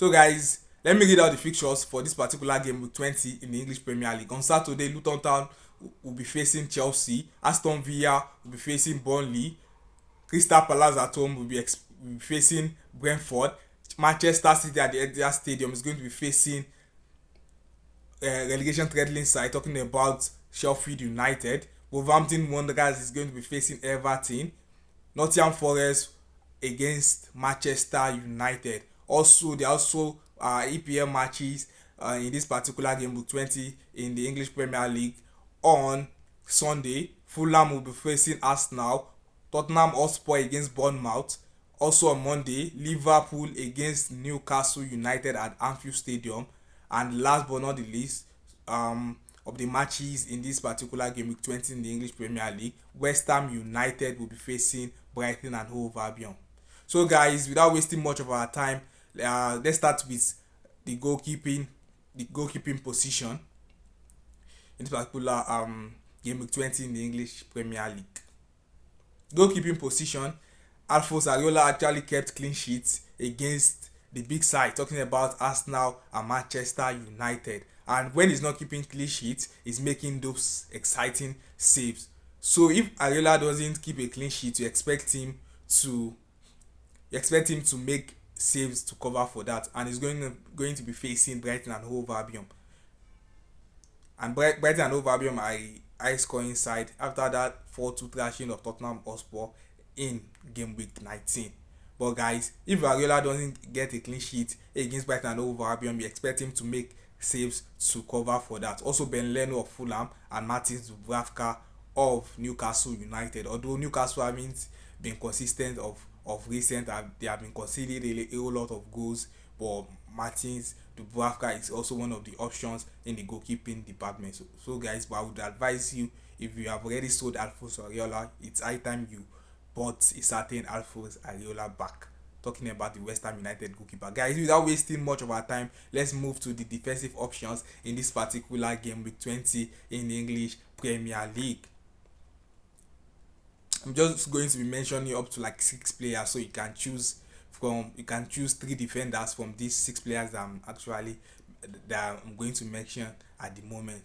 So guys, let me read out the fixtures for this particular game week 20 in the English Premier League. On Saturday, Luton Town will be facing Chelsea, Aston Villa will be facing Burnley, Crystal Palace at home will be facing Brentford, Manchester City at the Etihad Stadium is going to be facing relegation threatening side, talking about Sheffield United. Wolverhampton Wanderers is going to be facing Everton. Nottingham Forest against Manchester United. Also, there are also EPL matches in this particular game week 20 in the English Premier League. On Sunday, Fulham will be facing Arsenal. Tottenham Hotspur against Bournemouth. Also on Monday, Liverpool against Newcastle United at Anfield Stadium. And last but not the least, of the matches in this particular game week 20 in the English Premier League, West Ham United will be facing Brighton and Hove Albion. So guys, without wasting much of our time, let's start with the goalkeeping position in this particular game week 20 in the English Premier League. Goalkeeping position, Alphonse Areola actually kept clean sheets against the big side, talking about Arsenal and Manchester United. And when he's not keeping clean sheets, he's making those exciting saves. So if Areola doesn't keep a clean sheet, you expect him to make saves to cover for that, and he's going to be facing Brighton and Hove Albion. And Brighton and Hove Albion are a high scoring side after that 4-2 thrashing of Tottenham Hotspur in game week 19. But guys, if Areola doesn't get a clean sheet against Brighton and Hove Albion, we expect him to make saves to cover for that. Also, Ben Leno of Fulham and Martin Dubravka of Newcastle United. Although Newcastle haven't been consistent of recent, they have been conceding a whole lot of goals, but Martins Dubravka is also one of the options in the goalkeeping department. So guys, but I would advise you, if you have already sold Alphonse Areola, it's high time you bought a certain Alphonse Areola back. Talking about the West Ham United goalkeeper. Guys, without wasting much of our time, let's move to the defensive options in this particular game week 20 in the English Premier League. I'm just going to be mentioning up to like 6 players, so you can choose 3 defenders from these 6 players that I'm going to mention at the moment.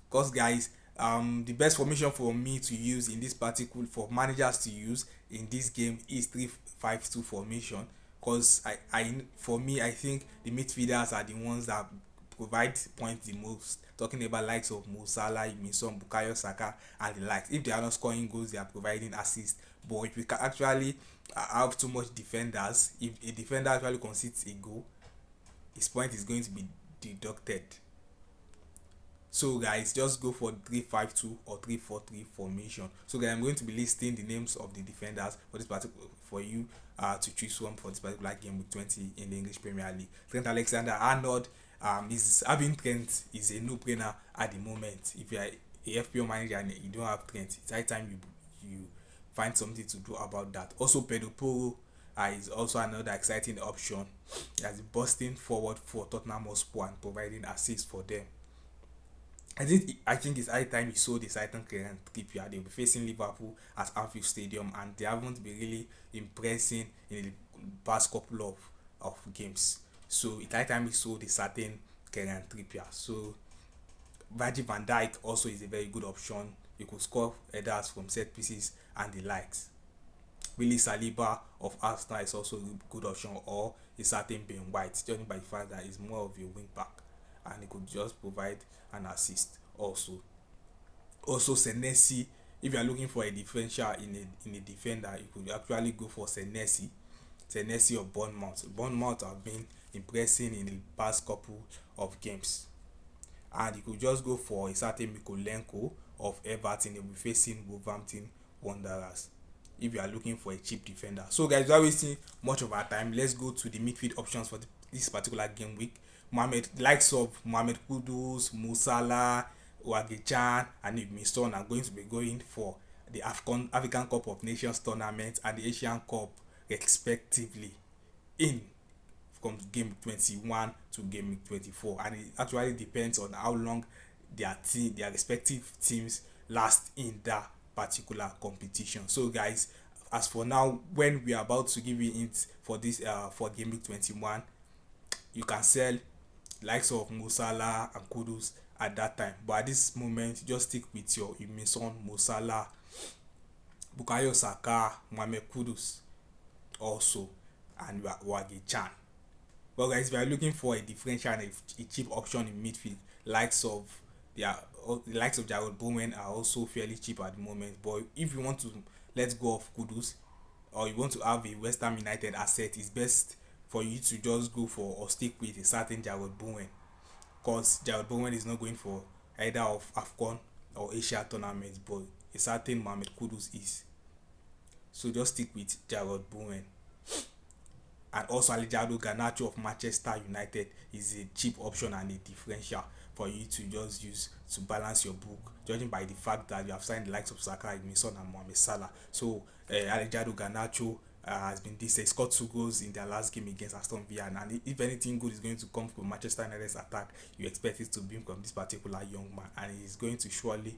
Because guys, the best formation for me to use in this particular, for managers to use in this game, is 3-5-2 formation. Because I think the midfielders are the ones that provide points the most. Talking about likes of Mo Salah, Son, Bukayo Saka, and the likes. If they are not scoring goals, they are providing assists. But if we can actually have too much defenders, if a defender actually concedes a goal, his point is going to be deducted. So guys, just go for 3-5-2 or 3-4-3 formation. So guys, I'm going to be listing the names of the defenders for this particular, for you to choose one for this particular game week 20 in the English Premier League. Trent Alexander-Arnold, having Trent is a no-brainer at the moment. If you are a FPL manager and you don't have Trent, it's high time you find something to do about that. Also, Pedro Porro is also another exciting option. He has been busting forward for Tottenham Hotspur and providing assists for them. I think it's high time he sold the Titan Kieran Trippier. They'll be facing Liverpool at Anfield Stadium, and they haven't been really impressing in the past couple of games. So it's high time he sold the certain Kieran Trippier. So Virgil van Dijk also is a very good option. You could score headers from set pieces and the likes. Willie Saliba of Arsenal is also a good option, or a certain Ben White, judging by the fact that he's more of a wing back and he could just provide an assist also. Also Senesi, if you are looking for a differential in a defender, you could actually go for Senesi of Bournemouth. Bournemouth have been impressing in the past couple of games. And you could just go for a certain Mikolenko of Everton. They'll be facing Wolverhampton Wanderers if you are looking for a cheap defender. So guys, without wasting much of our time, let's go to the midfield options for this particular game week. Likes of Mohamed Kudus, Mo Salah, Wagejan, and Son are going to be going for the African Cup of Nations tournament and the Asian Cup respectively from game 21 to game 24, and it actually depends on how long their respective teams last in that particular competition. So guys, as for now, when we are about to give you hints for this for game week 21, you can sell likes of Mo Salah and Kudus at that time, but at this moment just stick with your Son, Mo Salah, Bukayo Saka, Mohamed Kudus also, and Wagi Chan. Well, guys, if you are looking for a differential and a cheap option in midfield, likes of the likes of Jarrod Bowen are also fairly cheap at the moment. But if you want to let go of Kudus, or you want to have a West Ham United asset, it's best for you to just go for or stick with a certain Jarrod Bowen, because Jarrod Bowen is not going for either of AFCON or Asia tournaments, but a certain Mohamed Kudus is. So just stick with Jarrod Bowen. And also Alejandro Garnacho of Manchester United is a cheap option and a differential for you to just use to balance your book, judging by the fact that you have signed the likes of Saka, Son, and Mohamed Salah. So Alejandro Garnacho has been this. He scored 2 goals in their last game against Aston Villa, and if anything good is going to come from Manchester United's attack, you expect it to be from this particular young man, and he's going to surely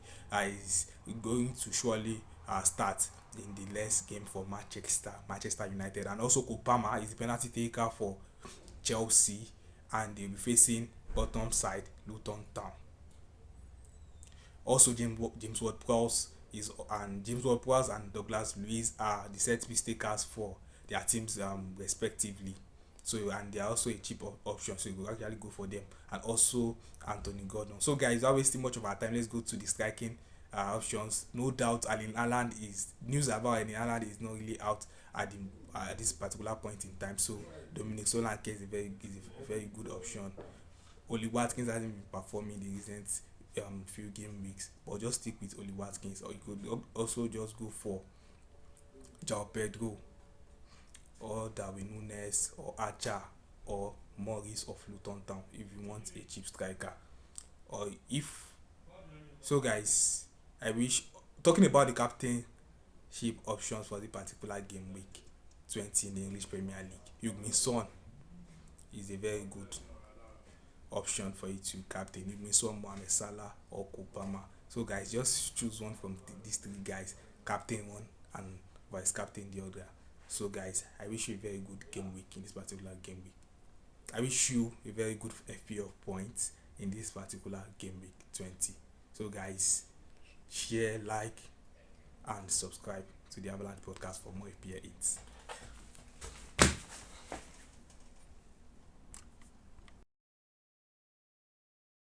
start in the next game for Manchester United. And also Kopama is the penalty taker for Chelsea, and they'll be facing bottom side Luton Town. Also James Ward-Prowse and Douglas Luiz are the set piece takers for their teams respectively. So, and they are also a cheap option, so you will actually go for them. And also Anthony Gordon. So guys, without wasting much of our time, let's go to the striking options. No doubt Erling Haaland is news about Erling Haaland is not really out at this particular point in time. So Dominic Solanke is a very good option. Oli Watkins hasn't been performing the recent few game weeks, but just stick with Oli Watkins, or you could also just go for João Pedro or Darwin Nunes or Archer or Morris of Luton Town if you want a cheap striker. Or if so, guys, I wish talking about the captainship options for the particular game week 20 in the English Premier League. Son is a very good option for you to captain. Son, Mohamed Salah or Kopama. So guys, just choose one from these 3 guys, captain one and vice captain the other. So guys, I wish you a very good game week in this particular game week. I wish you a very good FPL points in this particular game week 20. So guys, share, like, and subscribe to the Avalanche podcast for more FPL hits.